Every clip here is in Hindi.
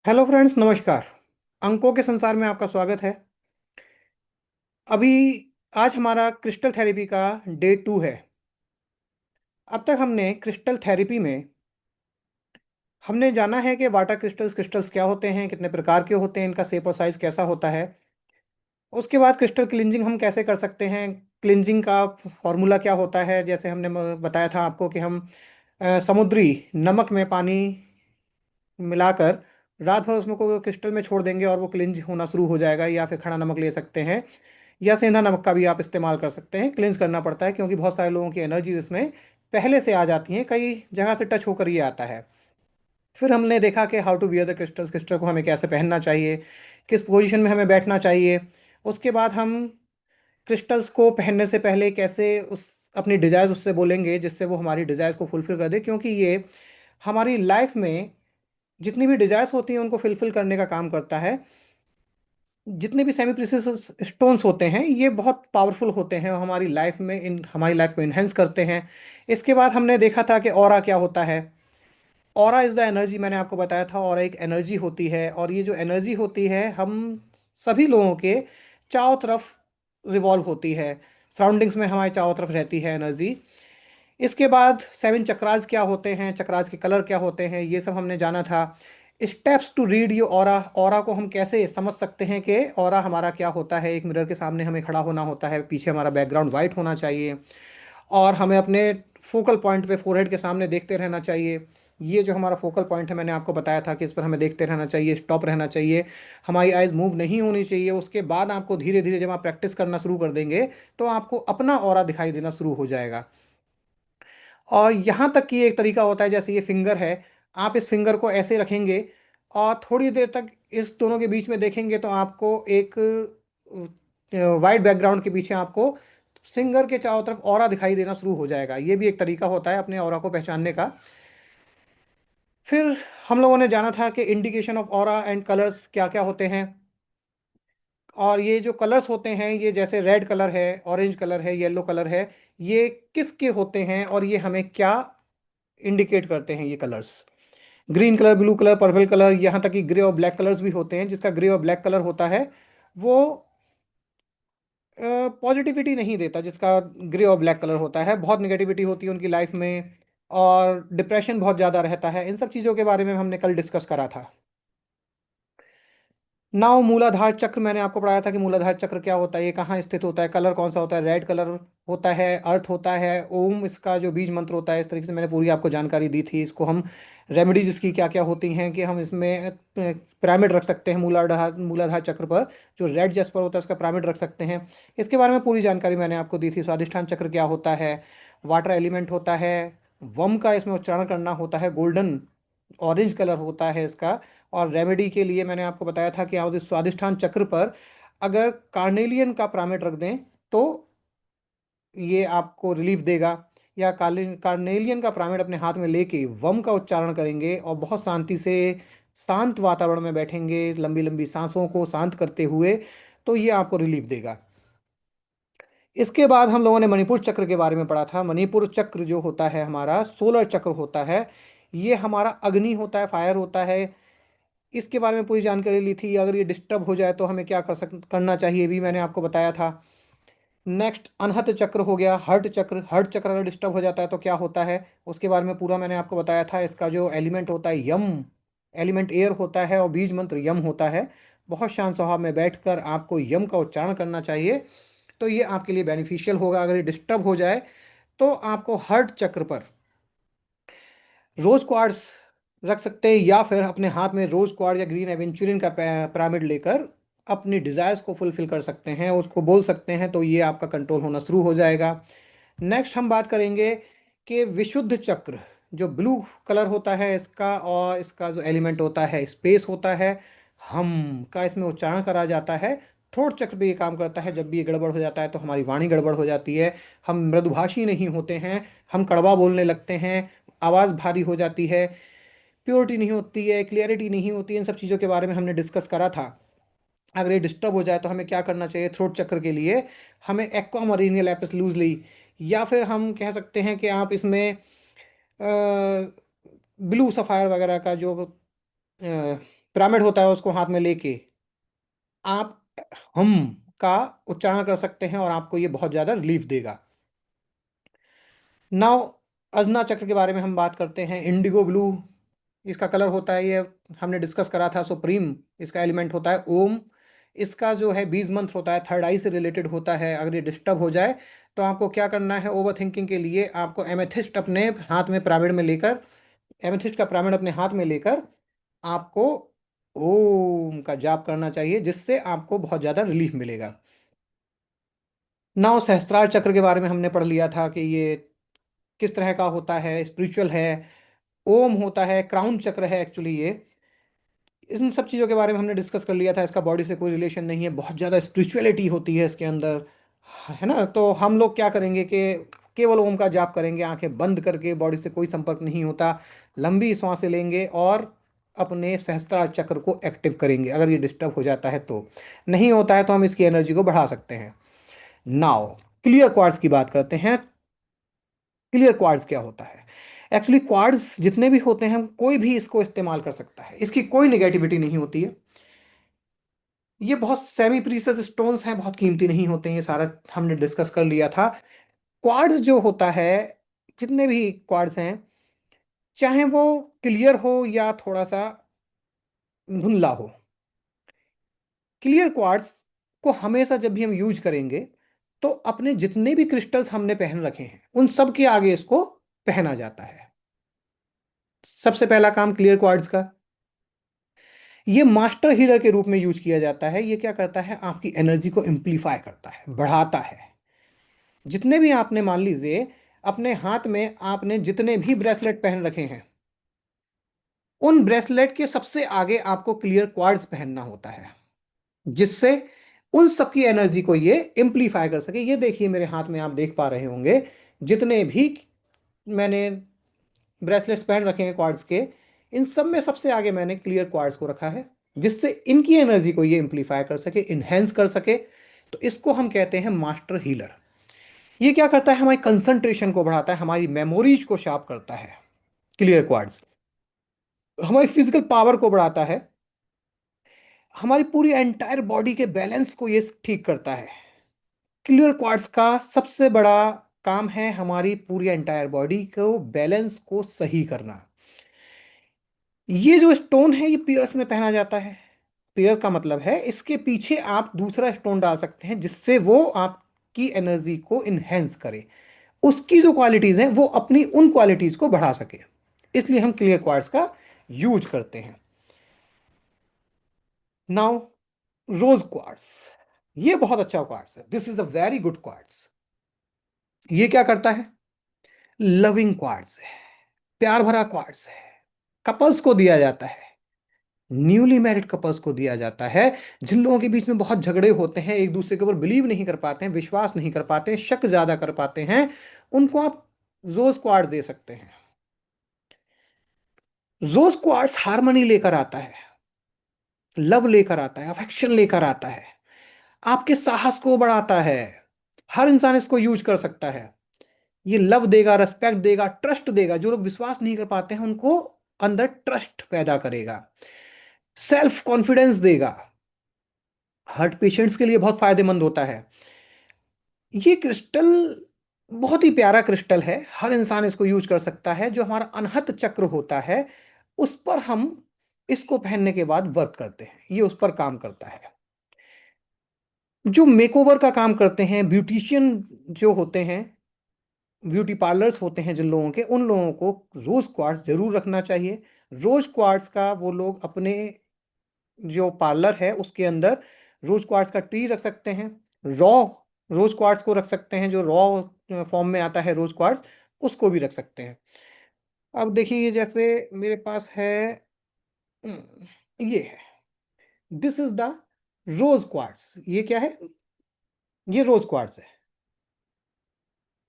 हेलो फ्रेंड्स, नमस्कार। अंकों के संसार में आपका स्वागत है। अभी आज हमारा क्रिस्टल थेरेपी का डे 2 है। अब तक हमने क्रिस्टल थेरेपी में हमने जाना है कि वाटर क्रिस्टल्स क्रिस्टल्स क्या होते हैं, कितने प्रकार के होते हैं, इनका शेप और साइज कैसा होता है। उसके बाद क्रिस्टल क्लिंजिंग हम कैसे कर सकते हैं, क्लिंजिंग का फॉर्मूला क्या होता है। जैसे हमने बताया था आपको कि हम समुद्री नमक में पानी मिलाकर रात भर उसमें को क्रिस्टल में छोड़ देंगे और वो क्लिंज होना शुरू हो जाएगा। या फिर खड़ा नमक ले सकते हैं या सेंधा नमक का भी आप इस्तेमाल कर सकते हैं। क्लिंज करना पड़ता है क्योंकि बहुत सारे लोगों की एनर्जी इसमें पहले से आ जाती है, कई जगह से टच होकर ये आता है। फिर हमने देखा कि how to wear the crystals, crystal को हमें कैसे पहनना चाहिए, किस पोजीशन में हमें बैठना चाहिए। उसके बाद हम क्रिस्टल्स को पहनने से पहले कैसे उस अपनी डिजायर्स उससे बोलेंगे जिससे वो हमारी डिजायर्स को फुलफिल कर दे, क्योंकि ये हमारी लाइफ में जितनी भी डिजायर्स होती हैं उनको फुलफिल करने का काम करता है। जितने भी सेमी प्रीशियस स्टोन्स होते हैं ये बहुत पावरफुल होते हैं, हमारी लाइफ में इन हमारी लाइफ को इन्हेंस करते हैं। इसके बाद हमने देखा था कि ऑरा क्या होता है। ऑरा इज़ द एनर्जी, मैंने आपको बताया था। ऑरा एक एनर्जी होती है और ये जो एनर्जी होती है हम सभी लोगों के चारों तरफ रिवॉल्व होती है। सराउंडिंग्स में हमारे चारों तरफ रहती है एनर्जी। इसके बाद 7 चक्रास क्या होते हैं, चक्रास के कलर क्या होते हैं, ये सब हमने जाना था। स्टेप्स टू रीड ये ऑरा, ऑरा को हम कैसे समझ सकते हैं कि ऑरा हमारा क्या होता है। एक मिरर के सामने हमें खड़ा होना होता है, पीछे हमारा बैकग्राउंड वाइट होना चाहिए और हमें अपने फोकल पॉइंट पे फोरहेड के सामने देखते रहना चाहिए। ये जो हमारा फोकल पॉइंट है मैंने आपको बताया था कि इस पर हमें देखते रहना चाहिए, स्टॉप रहना चाहिए, हमारी आइज़ मूव नहीं होनी चाहिए। उसके बाद आपको धीरे धीरे जब आप प्रैक्टिस करना शुरू कर देंगे तो आपको अपना ऑरा दिखाई देना शुरू हो जाएगा। और यहाँ तक कि एक तरीका होता है, जैसे ये फिंगर है, आप इस फिंगर को ऐसे रखेंगे और थोड़ी देर तक इस दोनों के बीच में देखेंगे तो आपको एक वाइट बैकग्राउंड के पीछे आपको फिंगर के चारों तरफ ऑरा दिखाई देना शुरू हो जाएगा। ये भी एक तरीका होता है अपने ऑरा को पहचानने का। फिर हम लोगों ने जाना था कि indication of aura and colours क्या क्या होते हैं। और ये जो कलर्स होते हैं, ये जैसे रेड कलर है, ऑरेंज कलर है, येलो कलर है, ये किसके होते हैं और ये हमें क्या इंडिकेट करते हैं ये colours. Green colour, blue colour, purple colour, यहाँ तक कि ग्रे और ब्लैक कलर्स भी होते हैं। जिसका ग्रे और ब्लैक कलर होता है वो पॉजिटिविटी नहीं देता, जिसका ग्रे और ब्लैक कलर होता है बहुत निगेटिविटी होती है उनकी लाइफ में और डिप्रेशन बहुत ज़्यादा रहता है। इन सब चीज़ों के बारे में हमने कल डिस्कस करा था। नाउ मूलाधार चक्र, मैंने आपको पढ़ाया था कि मूलाधार चक्र क्या होता है, ये कहाँ स्थित होता है, कलर कौन सा होता है। रेड कलर होता है, अर्थ होता है, ओम इसका जो बीज मंत्र होता है। इस तरीके से मैंने पूरी आपको जानकारी दी थी। इसको हम रेमेडीज इसकी क्या क्या होती हैं कि हम इसमें पिरामिड रख सकते हैं मूलाधार मूलाधार चक्र पर। जो रेड जैस्पर होता है उसका पिरामिड रख सकते हैं। इसके बारे में पूरी जानकारी मैंने आपको दी थी। स्वादिष्ठान चक्र क्या होता है, वाटर एलिमेंट होता है, वम का इसमें उच्चारण करना होता है, गोल्डन ऑरेंज कलर होता है इसका। और रेमेडी के लिए मैंने आपको बताया था कि आप इस स्वादिष्ठान चक्र पर अगर कार्नेलियन का प्रामेट रख दें तो ये आपको रिलीफ देगा। या कार्नेलियन का प्रामेट अपने हाथ में लेके वम का उच्चारण करेंगे और बहुत शांति से शांत वातावरण में बैठेंगे लंबी लंबी सांसों को शांत करते हुए, तो ये आपको रिलीफ देगा। इसके बाद हम लोगों ने मणिपुर चक्र के बारे में पढ़ा था। मणिपुर चक्र जो होता है हमारा सोलर चक्र होता है। ये हमारा अग्नि होता है, फायर होता है। इसके बारे में पूरी जानकारी ली थी। अगर ये डिस्टर्ब हो जाए तो हमें क्या करना चाहिए भी मैंने आपको बताया था। नेक्स्ट अनहत चक्र हो गया, हर्ट चक्र। हर्ट चक्र अगर डिस्टर्ब हो जाता है तो क्या होता है उसके बारे में पूरा मैंने आपको बताया था। इसका जो एलिमेंट होता है यम, एलिमेंट एयर होता है और बीज मंत्र यम होता है। बहुत शांत स्वभाव में बैठकर आपको यम का उच्चारण करना चाहिए, तो ये आपके लिए बेनिफिशियल होगा। अगर ये डिस्टर्ब हो जाए तो आपको हर्ट चक्र पर रोज क्वार्ट्स रख सकते हैं या फिर अपने हाथ में रोज क्वार्ट्स या ग्रीन एवेंचुरिन का पिरामिड लेकर अपनी डिजायर्स को फुलफिल कर सकते हैं, उसको बोल सकते हैं, तो ये आपका कंट्रोल होना शुरू हो जाएगा। नेक्स्ट हम बात करेंगे कि विशुद्ध चक्र, जो ब्लू कलर होता है इसका और इसका जो एलिमेंट होता है स्पेस होता है, हम का इसमें उच्चारण करा जाता है। थ्रोट चक्र भी ये काम करता है। जब भी ये गड़बड़ हो जाता है तो हमारी वाणी गड़बड़ हो जाती है, हम मृदुभाषी नहीं होते हैं, हम कड़वा बोलने लगते हैं, आवाज़ भारी हो जाती है, प्योरिटी नहीं होती है, क्लियरिटी नहीं होती है। इन सब चीज़ों के बारे में हमने डिस्कस करा था। अगर ये डिस्टर्ब हो जाए तो हमें क्या करना चाहिए थ्रोट चक्र के लिए। हमें एक्वा मरीनिया लैपिस लूजली, या फिर हम कह सकते हैं कि आप इसमें ब्लू सफ़ायर वगैरह का जो पिरामिड होता है, उसको हाथ में लेके आप हम का उच्चारण कर सकते हैं और आपको ये बहुत ज़्यादा रिलीफ देगा। नाउ अजना चक्र के बारे में हम बात करते हैं। इंडिगो ब्लू इसका कलर होता है, ये हमने डिस्कस करा था। सुप्रीम इसका एलिमेंट होता है ओम। इसका जो है बीज मंत्र होता है, थर्ड आई से रिलेटेड होता है। अगर ये डिस्टर्ब हो जाए तो आपको क्या करना है, ओवर थिंकिंग के लिए आपको एमेथिस्ट अपने हाथ में पिरामिड में लेकर, एमेथिस्ट का पिरामिड अपने हाथ में लेकर आपको ओम का जाप करना चाहिए, जिससे आपको बहुत ज़्यादा रिलीफ मिलेगा। नाउ सहस्त्रार चक्र के बारे में हमने पढ़ लिया था कि ये किस तरह का होता है, स्पिरिचुअल है। ओम होता है, क्राउन चक्र है एक्चुअली ये। इन सब चीज़ों के बारे में हमने डिस्कस कर लिया था। इसका बॉडी से कोई रिलेशन नहीं है, बहुत ज़्यादा स्पिरिचुअलिटी होती है इसके अंदर, है ना। तो हम लोग क्या करेंगे कि केवल ओम का जाप करेंगे, आंखें बंद करके, बॉडी से कोई संपर्क नहीं होता। लंबी सांसें लेंगे और अपने सहस्त्रार चक्र को एक्टिव करेंगे। अगर ये डिस्टर्ब हो जाता है तो, नहीं होता है तो हम इसकी एनर्जी को बढ़ा सकते हैं। नाउ क्लियर क्वार्ट्ज की बात करते हैं। क्लियर क्वार्ट्ज क्या होता है? एक्चुअली क्वार्ट्ज जितने भी होते हैं, कोई भी इसको इस्तेमाल कर सकता है, इसकी कोई निगेटिविटी नहीं होती है। ये बहुत सेमी प्रीशियस स्टोन्स हैं, बहुत कीमती नहीं होते हैं, ये सारा हमने डिस्कस कर लिया था। क्वार्ट्ज जो होता है, जितने भी क्वार्ट्ज हैं, चाहे वो क्लियर हो या थोड़ा सा धुंधला हो, क्लियर क्वार्ट्ज को हमेशा जब भी हम यूज करेंगे तो अपने जितने भी क्रिस्टल्स हमने पहन रखे हैं उन सब के आगे इसको पहना जाता है। सबसे पहला काम क्लियर क्वार्ट्ज का, ये मास्टर हीलर के रूप में यूज किया जाता है। ये क्या करता है, आपकी एनर्जी को इम्प्लीफाई करता है, बढ़ाता है। जितने भी आपने, मान लीजिए अपने हाथ में आपने जितने भी ब्रेसलेट पहन रखे हैं, उन ब्रेसलेट के सबसे आगे आपको क्लियर क्वार्ट्ज पहनना होता है, जिससे उन सबकी एनर्जी को ये इम्प्लीफाई कर सके। ये देखिए मेरे हाथ में आप देख पा रहे होंगे, जितने भी मैंने ब्रेसलेट्स पहन रखे हैं क्वार्ट्ज के, इन सब में सबसे आगे मैंने क्लियर क्वार्ट्ज को रखा है, जिससे इनकी एनर्जी को ये इम्प्लीफाई कर सके, इन्हेंस कर सके। तो इसको हम कहते हैं मास्टर हीलर। ये क्या करता है, हमारी कंसंट्रेशन को बढ़ाता है, हमारी मेमोरीज को शार्प करता है। क्लियर क्वार्ट्ज हमारी फिजिकल पावर को बढ़ाता है, हमारी पूरी एंटायर बॉडी के बैलेंस को ये ठीक करता है। क्लियर क्वार्ट्ज का सबसे बड़ा काम है हमारी पूरी एंटायर बॉडी को बैलेंस को सही करना। ये जो स्टोन है, ये पियर्स में पहना जाता है। पियर का मतलब है इसके पीछे आप दूसरा स्टोन डाल सकते हैं, जिससे वो आपकी एनर्जी को इनहेंस करे, उसकी जो क्वालिटीज हैं वो अपनी उन क्वालिटीज को बढ़ा सके। इसलिए हम क्लियर क्वार्ट्ज का यूज करते हैं। नाउ रोज क्वार्ट्ज, ये बहुत अच्छा क्वार्ट्ज है, this is a very good quartz. ये क्या करता है, लविंग क्वार्ट्ज है, प्यार भरा क्वार्ट्ज है। कपल्स को दिया जाता है, न्यूली मैरिड कपल्स को दिया जाता है। जिन लोगों के बीच में बहुत झगड़े होते हैं, एक दूसरे के ऊपर बिलीव नहीं कर पाते हैं, विश्वास नहीं कर पाते हैं, शक ज्यादा कर पाते हैं, उनको आप रोज क्वार्ट्ज दे सकते हैं। रोज क्वार्ट्ज हार्मनी लेकर आता है, लव लेकर आता है, अफेक्शन लेकर आता है, आपके साहस को बढ़ाता है। हर इंसान इसको यूज कर सकता है। ये लव देगा, रेस्पेक्ट देगा, ट्रस्ट देगा। जो लोग विश्वास नहीं कर पाते हैं उनको अंदर ट्रस्ट पैदा करेगा, सेल्फ कॉन्फिडेंस देगा। हार्ट पेशेंट्स के लिए बहुत फायदेमंद होता है। ये क्रिस्टल बहुत ही प्यारा क्रिस्टल है, हर इंसान इसको यूज कर सकता है। जो हमारा अनहत चक्र होता है, उस पर हम इसको पहनने के बाद वर्क करते हैं, ये उस पर काम करता है। जो मेकओवर का काम करते हैं, ब्यूटिशियन जो होते हैं, ब्यूटी पार्लर्स होते हैं जिन लोगों के, उन लोगों को रोज क्वार्ट्ज जरूर रखना चाहिए। रोज क्वार्ट्ज का वो लोग अपने जो पार्लर है उसके अंदर रोज क्वार्ट्ज का ट्री रख सकते हैं, रॉ रोज क्वार्ट्ज को रख सकते हैं, जो रॉ फॉर्म में आता है रोज क्वार्ट्ज, उसको भी रख सकते हैं। अब देखिए ये जैसे मेरे पास है, ये है, this is the rose quartz. ये क्या है, ये रोज क्वार्ट्ज है,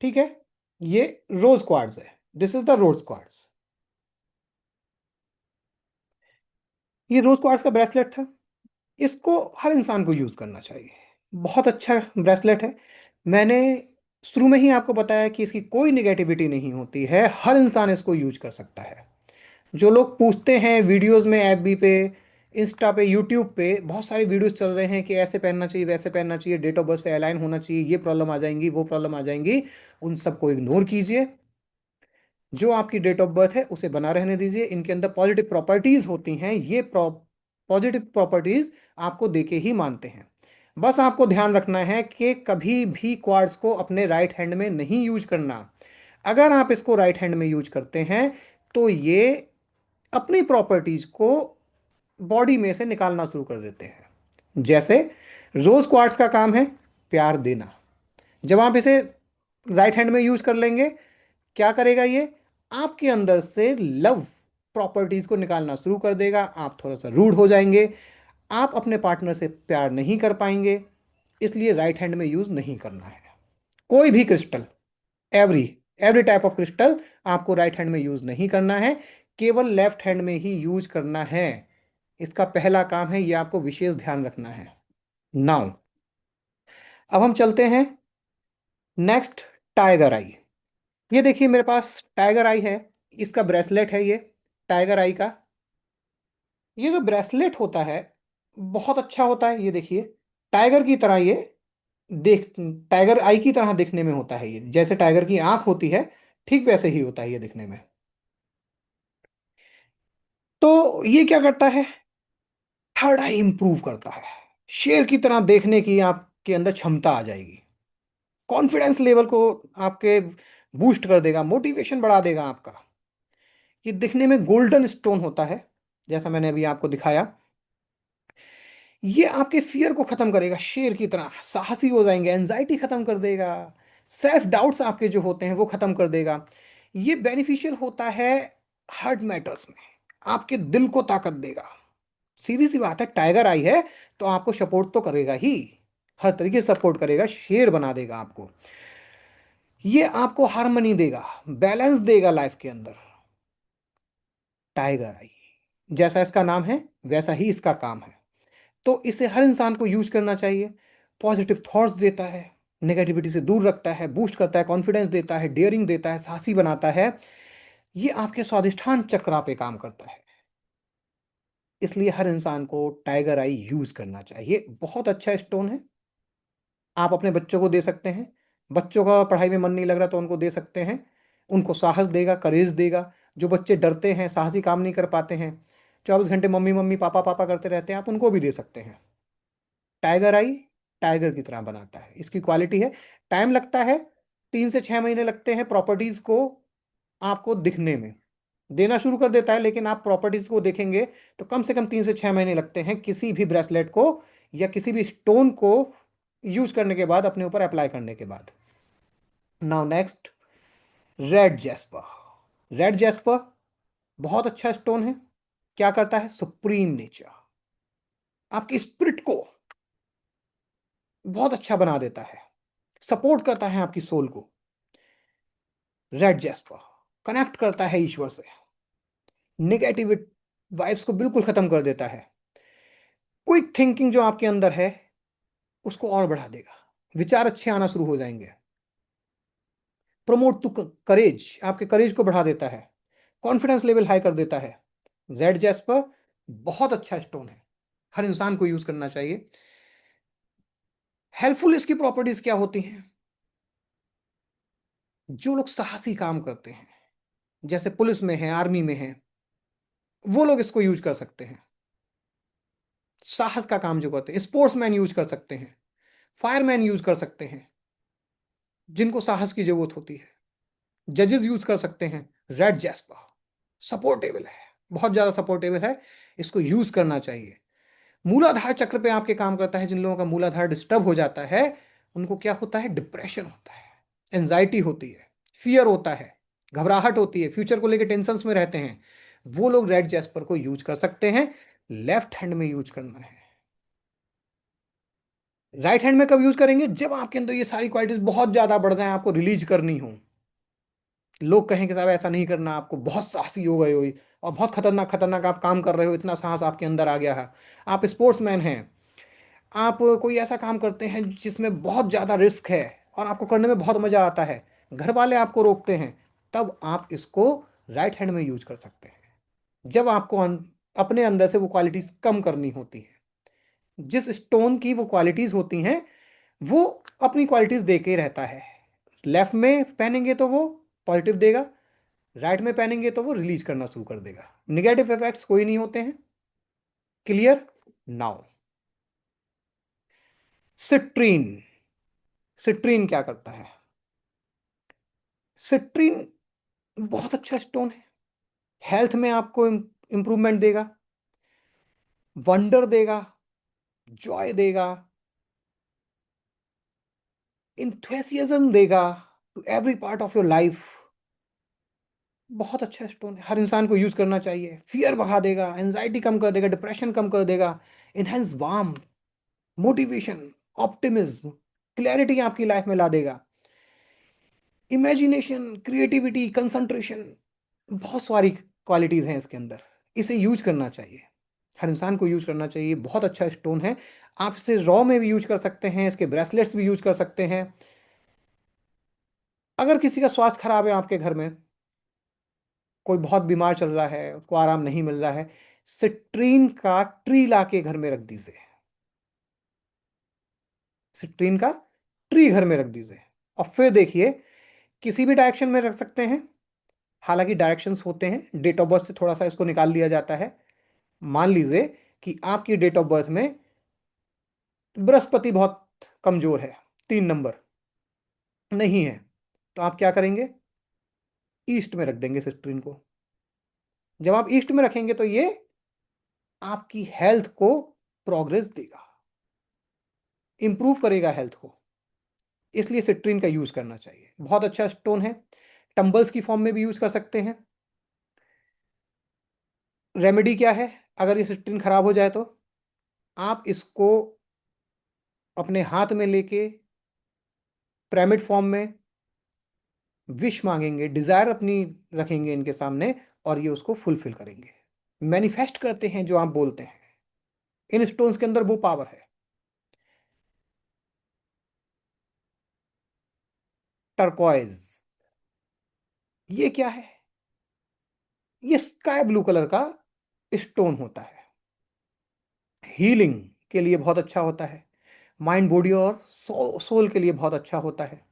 ठीक है। ये रोज क्वार्ट्ज है, this is the rose quartz. ये रोज क्वार्ट्ज का ब्रेसलेट था, इसको हर इंसान को यूज करना चाहिए। बहुत अच्छा ब्रेसलेट है। मैंने शुरू में ही आपको बताया कि इसकी कोई निगेटिविटी नहीं होती है, हर इंसान इसको यूज कर सकता है। जो लोग पूछते हैं वीडियोस में एफबी पे, इंस्टा पे, यूट्यूब पे बहुत सारे वीडियोस चल रहे हैं कि ऐसे पहनना चाहिए, वैसे पहनना चाहिए, डेट ऑफ बर्थ से अलाइन होना चाहिए, ये प्रॉब्लम आ जाएंगी, वो प्रॉब्लम आ जाएंगी। उन सबको इग्नोर कीजिए। जो आपकी डेट ऑफ बर्थ है उसे बना रहने दीजिए। इनके अंदर पॉजिटिव प्रॉपर्टीज होती हैं, ये पॉजिटिव प्रॉपर्टीज आपको देके ही मानते हैं। बस आपको ध्यान रखना है कि कभी भी क्वार्ट्ज को अपने राइट हैंड में नहीं यूज करना। अगर आप इसको राइट हैंड में यूज करते हैं तो ये अपनी प्रॉपर्टीज को बॉडी में से निकालना शुरू कर देते हैं। जैसे रोज क्वार्ट्ज का काम है प्यार देना। जब आप इसे राइट हैंड में यूज कर लेंगे, क्या करेगा ये? आपके अंदर से लव प्रॉपर्टीज को निकालना शुरू कर देगा। आप थोड़ा सा रूड हो जाएंगे, आप अपने पार्टनर से प्यार नहीं कर पाएंगे। इसलिए राइट हैंड में यूज नहीं करना है कोई भी crystal. Every every type of crystal आपको राइट हैंड में यूज नहीं करना है, केवल लेफ्ट हैंड में ही यूज करना है। इसका पहला काम है, यह आपको विशेष ध्यान रखना है। नाउ अब हम चलते हैं नेक्स्ट, टाइगर आई। ये देखिए मेरे पास टाइगर आई है, इसका ब्रेसलेट है ये टाइगर आई का। ये जो ब्रेसलेट होता है बहुत अच्छा होता है। ये देखिए टाइगर की तरह ये देख टाइगर आई की तरह दिखने में होता है। ये जैसे टाइगर की आंख होती है ठीक वैसे ही होता है ये दिखने में। तो ये क्या करता है? थर्ड आई इंप्रूव करता है। शेर की तरह देखने की आपके अंदर क्षमता आ जाएगी। कॉन्फिडेंस लेवल को आपके बूस्ट कर देगा, मोटिवेशन बढ़ा देगा आपका। ये दिखने में गोल्डन स्टोन होता है, जैसा मैंने अभी आपको दिखाया। ये आपके फियर को खत्म करेगा, शेर की तरह साहसी हो जाएंगे, एंजाइटी खत्म कर देगा, सेल्फ डाउट्स आपके जो होते हैं वो खत्म कर देगा। ये बेनिफिशियल होता है हार्ट मैटर्स में, आपके दिल को ताकत देगा। सीधी सी बात है, टाइगर आई है तो आपको सपोर्ट तो करेगा ही, हर तरीके से सपोर्ट करेगा, शेर बना देगा आपको। ये आपको हार्मनी देगा, बैलेंस देगा लाइफ के अंदर। टाइगर आई जैसा इसका नाम है वैसा ही इसका काम है। तो इसे हर इंसान को यूज करना चाहिए। पॉजिटिव थॉट्स देता है, नेगेटिविटी से दूर रखता है, बूस्ट करता है, कॉन्फिडेंस देता है, डेयरिंग देता है, साहसी बनाता है। ये आपके स्वादिष्ठान चक्रा पे काम करता है। इसलिए हर इंसान को टाइगर आई यूज करना चाहिए। बहुत अच्छा स्टोन है, आप अपने बच्चों को दे सकते हैं। बच्चों का पढ़ाई में मन नहीं लग रहा तो उनको दे सकते हैं। उनको साहस देगा, करेज देगा। जो बच्चे डरते हैं, साहसी काम नहीं कर पाते हैं, 24 घंटे मम्मी मम्मी पापा पापा करते रहते हैं, आप उनको भी दे सकते हैं। टाइगर आई टाइगर की तरह बनाता है, इसकी क्वालिटी है। टाइम लगता है, 3 से 6 महीने लगते हैं प्रॉपर्टीज को आपको दिखने में। देना शुरू कर देता है, लेकिन आप प्रॉपर्टीज को देखेंगे तो कम से कम 3 से 6 महीने लगते हैं किसी भी ब्रेसलेट को या किसी भी स्टोन को यूज करने के बाद, अपने ऊपर अप्लाई करने के बाद। Now next, red jasper. Red jasper बहुत अच्छा स्टोन है। क्या करता है? सुप्रीम नेचर, आपकी स्पिरिट को बहुत अच्छा बना देता है, सपोर्ट करता है आपकी सोल को। रेड जैस्पर कनेक्ट करता है ईश्वर से, निगेटिव वाइब्स को बिल्कुल खत्म कर देता है। क्विक थिंकिंग जो आपके अंदर है उसको और बढ़ा देगा, विचार अच्छे आना शुरू हो जाएंगे। प्रमोट टू करेज, आपके करेज को बढ़ा देता है, कॉन्फिडेंस लेवल हाई कर देता है। रेड जैस्पर बहुत अच्छा स्टोन है, हर इंसान को यूज करना चाहिए। हेल्पफुल इसकी प्रॉपर्टीज क्या होती हैं? जो लोग साहसी काम करते हैं, जैसे पुलिस में है, आर्मी में है, वो लोग इसको यूज कर सकते हैं। साहस का काम जो करते हैं, स्पोर्ट्समैन यूज कर सकते हैं, फायरमैन यूज कर सकते हैं, जिनको साहस की जरूरत होती है। जजेस यूज कर सकते हैं। रेड जैस्पर सपोर्टेबल है, बहुत ज्यादा सपोर्टेबल है, इसको यूज करना चाहिए। मूलाधार चक्र पे आपके काम करता है। जिन लोगों का मूलाधार डिस्टर्ब हो जाता है उनको क्या होता है? डिप्रेशन होता है, एंजाइटी होती है, फियर होता है, घबराहट होती है, फ्यूचर को लेकर टेंशन में रहते हैं। वो लोग रेड जैस्पर को यूज कर सकते हैं। लेफ्ट हैंड में यूज करना है। राइट हैंड में कब यूज करेंगे? जब आपके अंदर ये सारी क्वालिटीज बहुत ज्यादा बढ़ जाए, आपको रिलीज करनी हो। लोग कहें कि साहब ऐसा नहीं करना, आपको बहुत साहसी हो गए हो और बहुत खतरनाक खतरनाक आप काम कर रहे हो, इतना साहस आपके अंदर आ गया है, आप स्पोर्ट्समैन हैं, आप कोई ऐसा काम करते हैं जिसमें बहुत ज़्यादा रिस्क है और आपको करने में बहुत मज़ा आता है, घर वाले आपको रोकते हैं, तब आप इसको राइट हैंड में यूज कर सकते हैं। जब आपको अपने अंदर से वो क्वालिटीज कम करनी होती है। जिस स्टोन की वो क्वालिटीज होती हैं वो अपनी क्वालिटीज दे के रहता है। लेफ्ट में पहनेंगे तो वो पॉजिटिव देगा, राइट में पहनेंगे तो वो रिलीज करना शुरू कर देगा। निगेटिव इफेक्ट्स कोई नहीं होते हैं। क्लियर? Now citrine. सिट्रीन क्या करता है? सिट्रीन बहुत अच्छा स्टोन है। हेल्थ में आपको इंप्रूवमेंट देगा, वंडर देगा, जॉय देगा, इंथुसियाज्म देगा to every part of your life. बहुत अच्छा स्टोन है, हर इंसान को यूज करना चाहिए। फियर भगा देगा, एंजाइटी कम कर देगा, डिप्रेशन कम कर देगा, enhance warm, motivation, optimism, clarity आपकी लाइफ में ला देगा, इमेजिनेशन, क्रिएटिविटी, कंसंट्रेशन, बहुत सारी क्वालिटीज हैं इसके अंदर। इसे यूज करना चाहिए, हर इंसान को यूज करना चाहिए। बहुत अच्छा स्टोन है। आप इसे रॉ में भी यूज कर सकते हैं, इसके ब्रेसलेट्स भी यूज कर सकते हैं। अगर किसी का स्वास्थ्य खराब है आपके घर में, कोई बहुत बीमार चल रहा है, उसको आराम नहीं मिल रहा है, सिट्रीन का ट्री ला के घर में रख दीजिए। सिट्रीन का ट्री घर में रख दीजिए और फिर देखिए, किसी भी डायरेक्शन में रख सकते हैं। हालांकि डायरेक्शंस होते हैं, डेट ऑफ बर्थ से थोड़ा सा इसको निकाल लिया जाता है। मान लीजिए कि आपकी डेट ऑफ बर्थ में बृहस्पति बहुत कमजोर है, 3 नंबर नहीं है, तो आप क्या करेंगे? ईस्ट में रख देंगे सिस्ट्रीन को। जब आप ईस्ट में रखेंगे तो ये आपकी हेल्थ को प्रोग्रेस देगा, इंप्रूव करेगा हेल्थ को। इसलिए सिट्रीन का यूज करना चाहिए, बहुत अच्छा स्टोन है। टंबल्स की फॉर्म में भी यूज कर सकते हैं। रेमेडी क्या है? अगर ये सिट्रीन खराब हो जाए तो आप इसको अपने हाथ में लेके पिरामिड फॉर्म में विश मांगेंगे, डिजायर अपनी रखेंगे इनके सामने, और ये उसको फुलफिल करेंगे, मैनिफेस्ट करते हैं जो आप बोलते हैं। इन स्टोन्स के अंदर वो पावर है। टर्कॉइज, ये क्या है? ये स्काई ब्लू कलर का स्टोन होता है। हीलिंग के लिए बहुत अच्छा होता है, माइंड, बॉडी और सोल के लिए बहुत अच्छा होता है।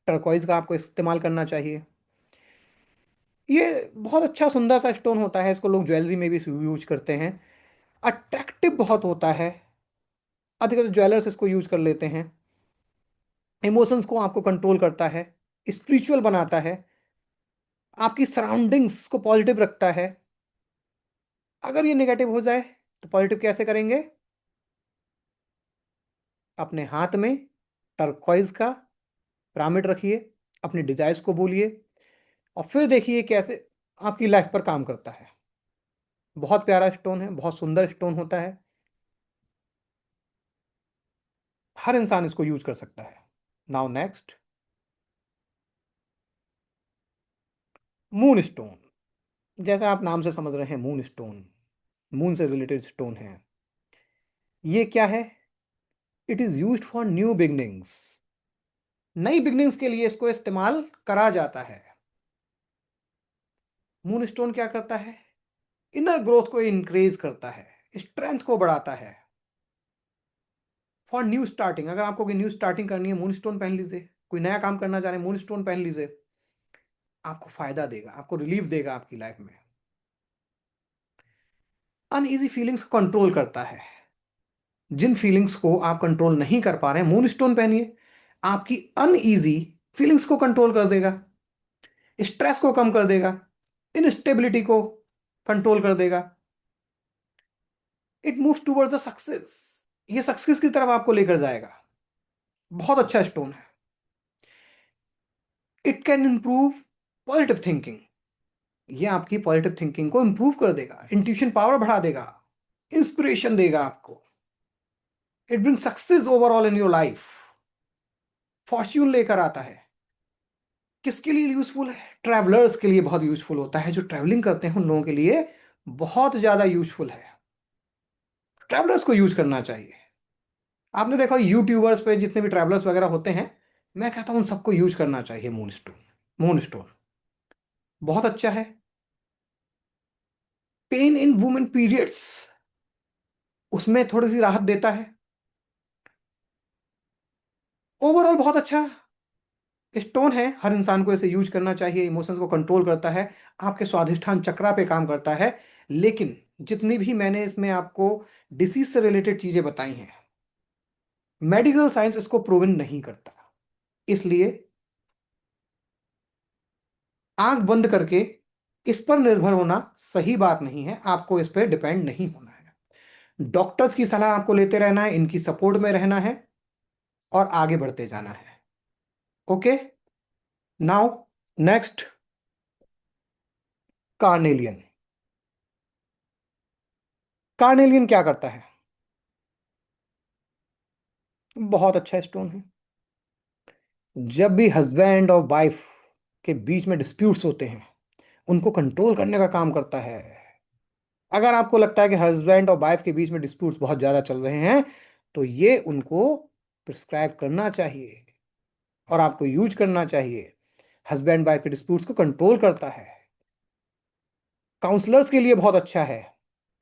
टर्कॉइज का आपको इस्तेमाल करना चाहिए। ये बहुत अच्छा सुंदर सा स्टोन होता है, इसको लोग ज्वेलरी में भी यूज करते हैं। अट्रैक्टिव बहुत होता है, अधिकतर ज्वेलर्स इसको यूज कर लेते हैं। इमोशंस को आपको कंट्रोल करता है, स्पिरिचुअल बनाता है, आपकी सराउंडिंग्स को पॉजिटिव रखता है। अगर ये नेगेटिव हो जाए तो पॉजिटिव कैसे करेंगे? अपने हाथ में टर्कॉइज का पिरामिड रखिए, अपने डिजायर्स को बोलिए और फिर देखिए कैसे आपकी लाइफ पर काम करता है। बहुत प्यारा स्टोन है, बहुत सुंदर स्टोन होता है। हर इंसान इसको यूज कर सकता है। Now next, moon stone. जैसा आप नाम से समझ रहे हैं, मून स्टोन, मून से रिलेटेड स्टोन है। ये क्या है? It is used for new beginnings. नई बिगनिंग्स के लिए इसको इस्तेमाल करा जाता है। मून स्टोन क्या करता है? इनर ग्रोथ को इंक्रीज करता है, स्ट्रेंथ को बढ़ाता है। फॉर न्यू स्टार्टिंग, अगर आपको कोई न्यू स्टार्टिंग करनी है, मून स्टोन पहन लीजिए। कोई नया काम करना चाह रहे हैं, मून स्टोन पहन लीजिए। आपको फायदा देगा, आपको रिलीफ देगा आपकी लाइफ में। अनईजी फीलिंग्स को कंट्रोल करता है। जिन फीलिंग्स को आप कंट्रोल नहीं कर पा रहे हैं, मून स्टोन पहनिए, आपकी अनईजी फीलिंग्स को कंट्रोल कर देगा, स्ट्रेस को कम कर देगा, इनस्टेबिलिटी को कंट्रोल कर देगा। It moves towards the success, ये सक्सेस की तरफ आपको लेकर जाएगा। बहुत अच्छा स्टोन है। It can improve positive thinking, ये आपकी पॉजिटिव थिंकिंग को इंप्रूव कर देगा, इंट्यूशन पावर बढ़ा देगा, इंस्पिरेशन देगा आपको। It bring success overall in your life, Fortune लेकर आता है। किसके लिए यूजफुल है? ट्रैवलर्स के लिए बहुत यूजफुल होता है। जो ट्रैवलिंग करते हैं उन लोगों के लिए बहुत ज्यादा यूजफुल है। ट्रैवलर्स को यूज करना चाहिए। आपने देखा यूट्यूबर्स पे जितने भी ट्रैवलर्स वगैरह होते हैं, मैं कहता हूं उन सबको यूज करना चाहिए मून स्टोन। मून स्टोन बहुत अच्छा है। पेन इन वुमेन पीरियड्स, उसमें थोड़ी सी राहत देता है। ओवरऑल बहुत अच्छा स्टोन है, हर इंसान को इसे यूज करना चाहिए। इमोशंस को कंट्रोल करता है, आपके स्वाधिष्ठान चक्रा पे काम करता है। लेकिन जितनी भी मैंने इसमें आपको डिसीज से रिलेटेड चीजें बताई हैं, मेडिकल साइंस इसको प्रूवन नहीं करता। इसलिए आंख बंद करके इस पर निर्भर होना सही बात नहीं है, आपको इस पर डिपेंड नहीं होना है। डॉक्टर्स की सलाह आपको लेते रहना है, इनकी सपोर्ट में रहना है और आगे बढ़ते जाना है। Okay, now next, carnelian. Carnelian क्या करता है? बहुत अच्छा स्टोन है। जब भी हस्बैंड और वाइफ के बीच में डिस्प्यूट्स होते हैं, उनको कंट्रोल करने का काम करता है। अगर आपको लगता है कि हस्बैंड और वाइफ के बीच में डिस्प्यूट्स बहुत ज्यादा चल रहे हैं, तो ये उनको प्रिस्क्राइब करना चाहिए और आपको यूज करना चाहिए। हस्बैंड वाइफ के डिस्प्यूट्स को कंट्रोल करता है। काउंसलर्स के लिए बहुत अच्छा है।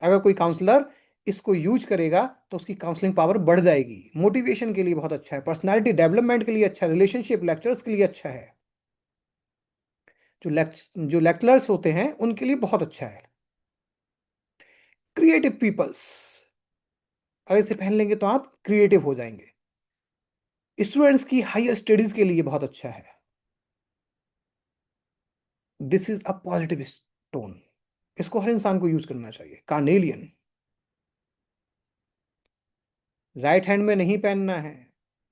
अगर कोई काउंसलर इसको यूज करेगा तो उसकी काउंसलिंग पावर बढ़ जाएगी। मोटिवेशन के लिए बहुत अच्छा है, पर्सनालिटी डेवलपमेंट के लिए अच्छा है, रिलेशनशिप लेक्चर्स के लिए अच्छा है। जो लेक्चरर्स होते हैं उनके लिए बहुत अच्छा है। क्रिएटिव पीपल्स, अगर इसे पहन लेंगे तो आप क्रिएटिव हो जाएंगे। स्टूडेंट्स की हायर स्टडीज के लिए बहुत अच्छा है। This is a positive stone, इसको हर इंसान को यूज करना चाहिए। कार्नेलियन राइट हैंड में नहीं पहनना है।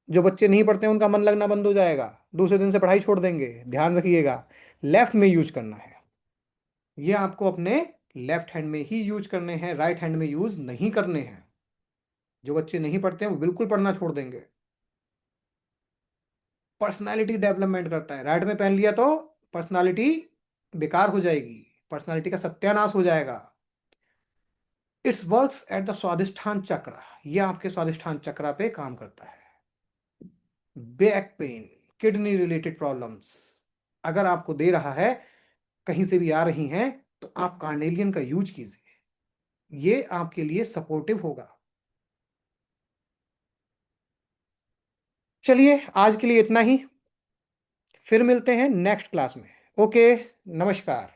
जो बच्चे नहीं पढ़ते हैं उनका मन लगना बंद हो जाएगा, दूसरे दिन से पढ़ाई छोड़ देंगे, ध्यान रखिएगा। लेफ्ट में यूज करना है, ये आपको अपने लेफ्ट हैंड में ही यूज करने हैं, राइट हैंड में यूज नहीं करने हैं। जो बच्चे नहीं पढ़ते हैं वो बिल्कुल पढ़ना छोड़ देंगे। पर्सनालिटी डेवलपमेंट करता है, राइट में पहन लिया तो पर्सनालिटी बेकार हो जाएगी, पर्सनालिटी का सत्यानाश हो जाएगा। इट्स वर्क्स एट द स्वादिष्ठान चक्र, ये आपके स्वादिष्ठान चक्र पे काम करता है। Back pain, kidney related problems अगर आपको दे रहा है, कहीं से भी आ रही हैं, तो आप कार्नेलियन का यूज कीजिए, ये आपके लिए सपोर्टिव होगा। चलिए आज के लिए इतना ही, फिर मिलते हैं नेक्स्ट क्लास में। ओके, नमस्कार।